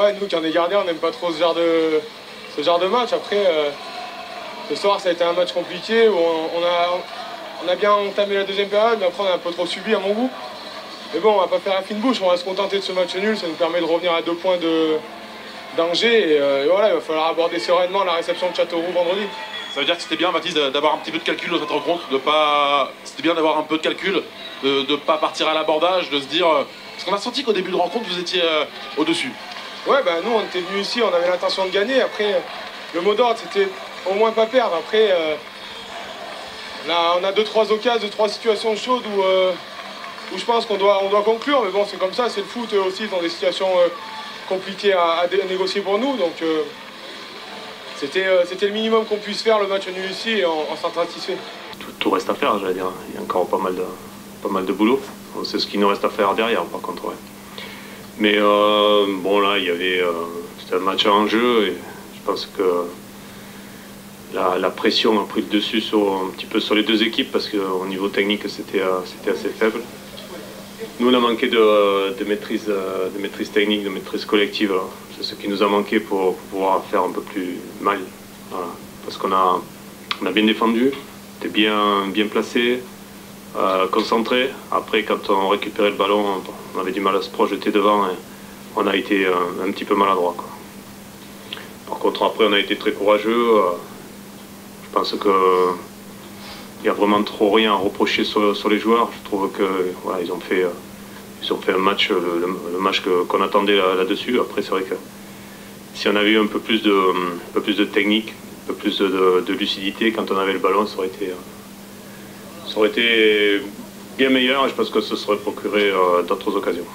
Ouais, nous qui on est gardiens, on n'aime pas trop ce genre de match. Après, ce soir, ça a été un match compliqué où on a bien entamé la deuxième période, mais après on a un peu trop subi à mon goût. Mais bon, on va pas faire la fine bouche, on va se contenter de ce match nul, ça nous permet de revenir à 2 points d'Angers. Et voilà, il va falloir aborder sereinement la réception de Châteauroux vendredi. Ça veut dire que c'était bien, Baptiste, d'avoir un petit peu de calcul dans cette rencontre, c'était bien d'avoir un peu de calcul, de ne pas partir à l'abordage, de se dire... Parce qu'on a senti qu'au début de rencontre, vous étiez au-dessus. Ouais, bah nous, on était venus ici, on avait l'intention de gagner. Après, le mot d'ordre, c'était au moins pas perdre. Après, on a 2-3 occasions, 2-3 situations chaudes où je pense qu'on doit conclure. Mais bon, c'est comme ça, c'est le foot aussi, dans des situations compliquées à négocier pour nous. Donc, c'était le minimum qu'on puisse faire, le match nul ici, et on s'en satisfait. Tout reste à faire, j'allais dire. Il y a encore pas mal de boulot. C'est ce qu'il nous reste à faire derrière, par contre, ouais. Mais bon, là, c'était un match en jeu, et je pense que la pression a pris le dessus un petit peu sur les deux équipes, parce qu'au niveau technique, c'était assez faible. Nous, on a manqué de maîtrise technique, de maîtrise collective. C'est ce qui nous a manqué pour pouvoir faire un peu plus mal. Voilà. Parce qu'on a bien défendu, on était bien placé, concentré. Après, quand on récupérait le ballon, on avait du mal à se projeter devant et on a été un petit peu maladroit, quoi. Par contre, après, on a été très courageux. Je pense que il n'y a vraiment trop rien à reprocher sur les joueurs. Je trouve que voilà, ils ont fait un match, le match qu'on attendait là-dessus. Après, c'est vrai que si on avait eu un peu plus de technique, un peu plus de lucidité quand on avait le ballon, ça aurait été bien meilleur, et je pense que ce serait procuré d'autres occasions.